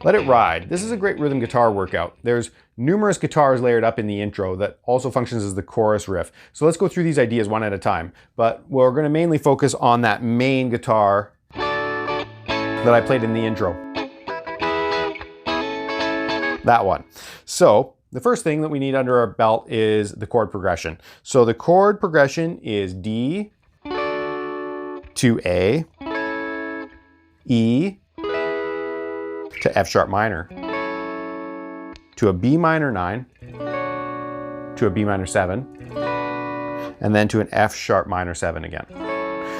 Let It Ride. This is a great rhythm guitar workout. There's numerous guitars layered up in the intro that also functions as the chorus riff. So let's go through these ideas one at a time. But we're going to mainly focus on that main guitar that I played in the intro. That one. So the first thing that we need under our belt is the chord progression. So the chord progression is D to A, E to F sharp minor, to a B minor 9, to a B minor 7, and then to an F sharp minor 7 again.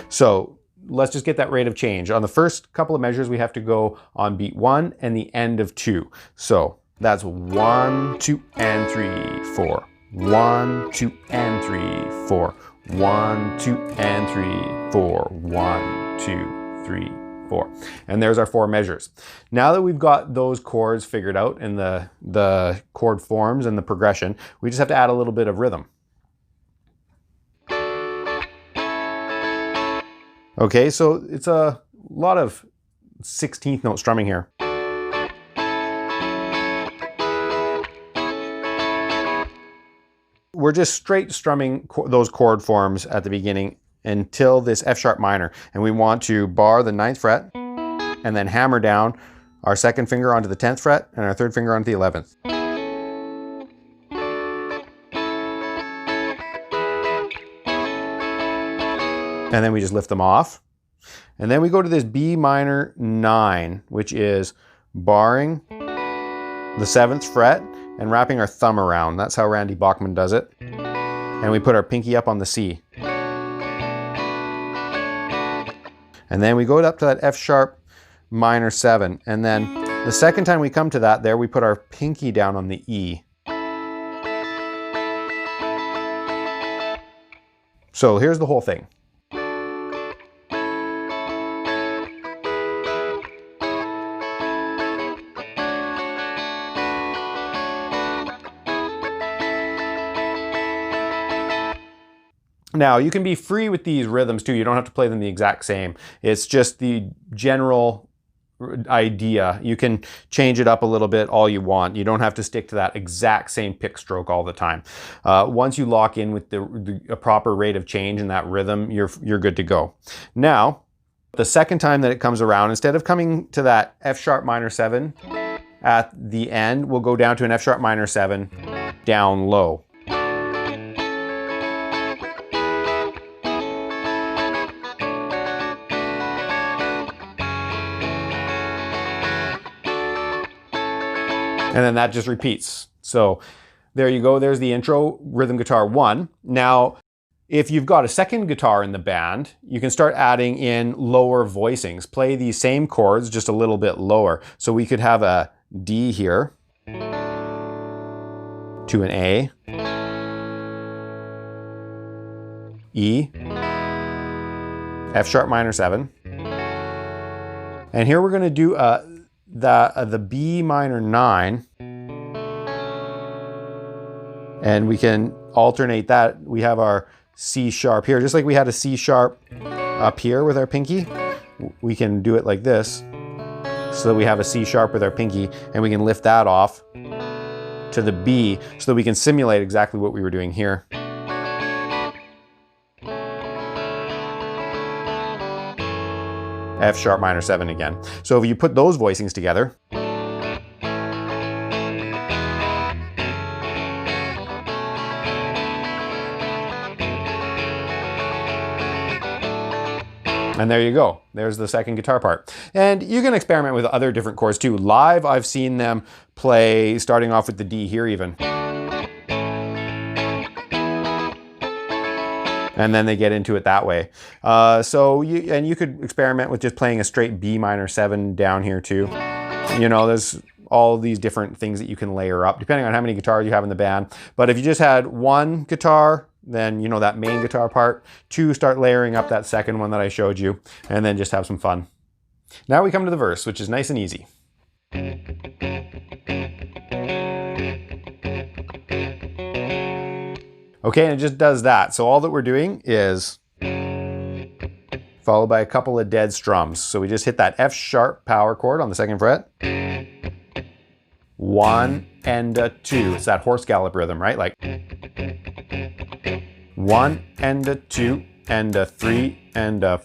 So let's just get that rate of change. On the first couple of measures, we have to go on beat 1 and the end of 2. So that's 1, 2, and 3, 4. 1, 2, and 3, 4. 1, 2, and 3, 4. 1, 2, 3, 4. And there's our 4 measures. Now that we've got those chords figured out and the chord forms and the progression, we just have to add a little bit of rhythm. Okay, so it's a lot of 16th note strumming here. We're just straight strumming those chord forms at the beginning until this F sharp minor. And we want to bar the 9th fret and then hammer down our 2nd finger onto the 10th fret and our 3rd finger onto the 11th. And then we just lift them off. And then we go to this B minor 9, which is barring the 7th fret and wrapping our thumb around. That's how Randy Bachman does it. And we put our pinky up on the C. And then we go up to that F sharp minor 7. And then the second time we come to that there, we put our pinky down on the E. So here's the whole thing. Now, you can be free with these rhythms too. You don't have to play them the exact same. It's just the general idea. You can change it up a little bit all you want. You don't have to stick to that exact same pick stroke all the time. Once you lock in with a proper rate of change in that rhythm, you're good to go. Now, the second time that it comes around, instead of coming to that F sharp minor 7 at the end, we'll go down to an F sharp minor 7 down low. And then that just repeats. So there you go. There's the intro, rhythm guitar 1. Now, if you've got a second guitar in the band, you can start adding in lower voicings. Play these same chords, just a little bit lower. So we could have a D here to an A, E, F sharp minor 7. And here we're going to do the B minor 9, and we can alternate that. We have our C sharp here, just like we had a C sharp up here with our pinky. We can do it like this, so that we have a C sharp with our pinky, and we can lift that off to the B, so that we can simulate exactly what we were doing here. F sharp minor 7 again. So if you put those voicings together, and there you go. There's the second guitar part. And you can experiment with other different chords too. Live, I've seen them play starting off with the D here even. And then they get into it that way. So you could experiment with just playing a straight B minor 7 down here too. You know, there's all these different things that you can layer up depending on how many guitars you have in the band. But if you just had one guitar, then you know that main guitar part. 2, start layering up that second one that I showed you, and then just have some fun. Now we come to the verse, which is nice and easy. Okay, and it just does that. So all that we're doing is followed by a couple of dead strums. So we just hit that F sharp power chord on the 2nd fret. 1 and a 2. It's that horse gallop rhythm, right? Like 1 and a 2 and a 3 and a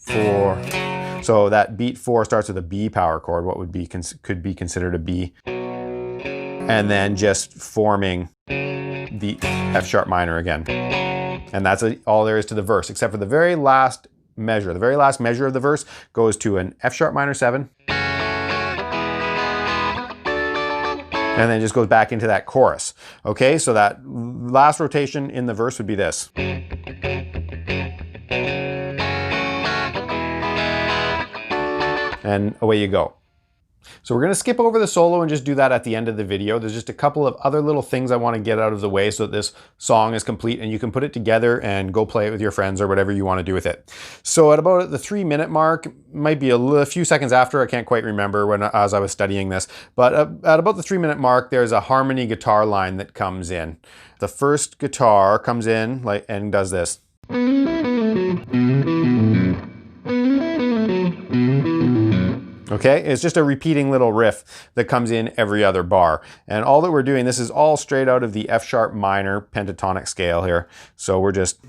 4. So that beat 4 starts with a B power chord, what would be could be considered a B. And then just forming the F sharp minor again. And that's all there is to the verse, except for the very last measure. The very last measure of the verse goes to an F sharp minor 7. And then it just goes back into that chorus. Okay, so that last rotation in the verse would be this. And away you go. So we're going to skip over the solo and just do that at the end of the video. There's just a couple of other little things I want to get out of the way so that this song is complete and you can put it together and go play it with your friends or whatever you want to do with it. So at about the 3-minute mark, might be a few seconds after, I can't quite remember as I was studying this, but at about the 3-minute mark, there's a harmony guitar line that comes in. The first guitar comes in and does this. Okay, it's just a repeating little riff that comes in every other bar. And all that we're doing, this is all straight out of the F sharp minor pentatonic scale here. So we're just...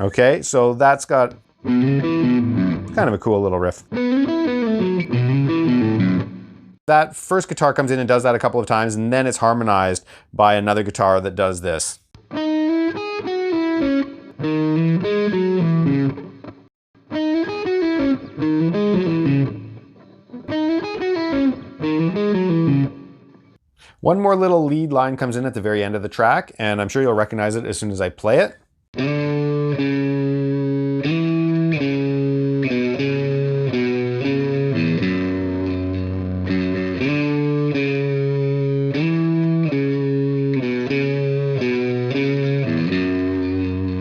Okay, so that's got kind of a cool little riff. That first guitar comes in and does that a couple of times, and then it's harmonized by another guitar that does this. One more little lead line comes in at the very end of the track, and I'm sure you'll recognize it as soon as I play it.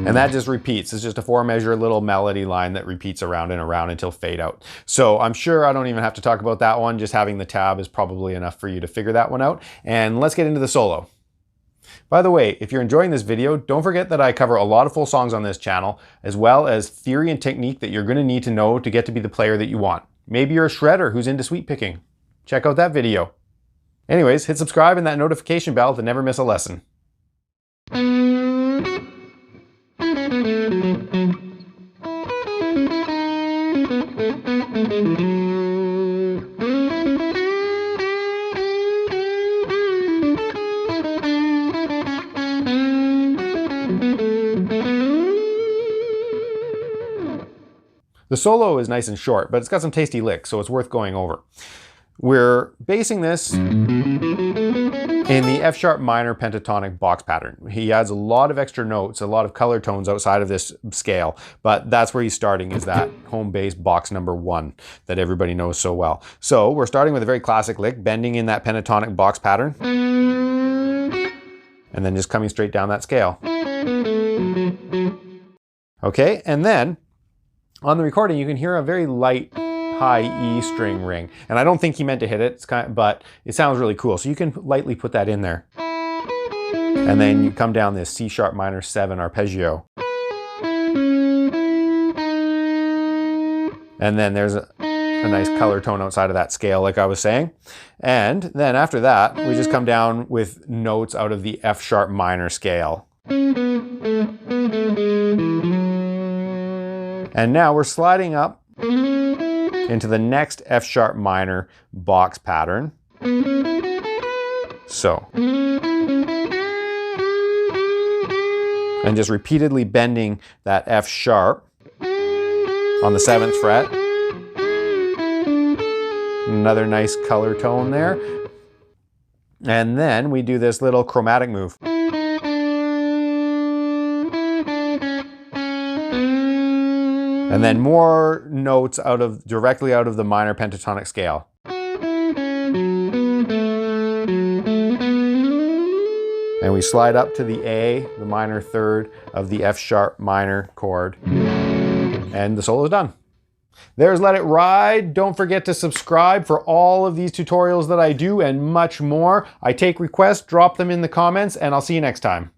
And that just repeats. It's just a 4-measure little melody line that repeats around and around until fade out. So I'm sure I don't even have to talk about that one. Just having the tab is probably enough for you to figure that one out. And let's get into the solo. By the way, if you're enjoying this video, don't forget that I cover a lot of full songs on this channel, as well as theory and technique that you're going to need to know to get to be the player that you want. Maybe you're a shredder who's into sweep picking. Check out that video. Anyways, hit subscribe and that notification bell to never miss a lesson. The solo is nice and short, but it's got some tasty licks, so it's worth going over. We're basing this in the F sharp minor pentatonic box pattern. He adds a lot of extra notes, a lot of color tones outside of this scale, but that's where he's starting, is that home bass box number 1 that everybody knows so well. So we're starting with a very classic lick, bending in that pentatonic box pattern, and then just coming straight down that scale. Okay, and then on the recording, you can hear a very light high E string ring. And I don't think he meant to hit it, but it sounds really cool. So you can lightly put that in there. And then you come down this C sharp minor 7 arpeggio. And then there's a nice color tone outside of that scale, like I was saying. And then after that, we just come down with notes out of the F sharp minor scale. And now we're sliding up into the next F sharp minor box pattern. So. And just repeatedly bending that F sharp on the 7th fret. Another nice color tone there. And then we do this little chromatic move. And then more notes directly out of the minor pentatonic scale. And we slide up to the A, the minor 3rd of the F sharp minor chord. And the solo is done. There's Let It Ride. Don't forget to subscribe for all of these tutorials that I do and much more. I take requests, drop them in the comments, and I'll see you next time.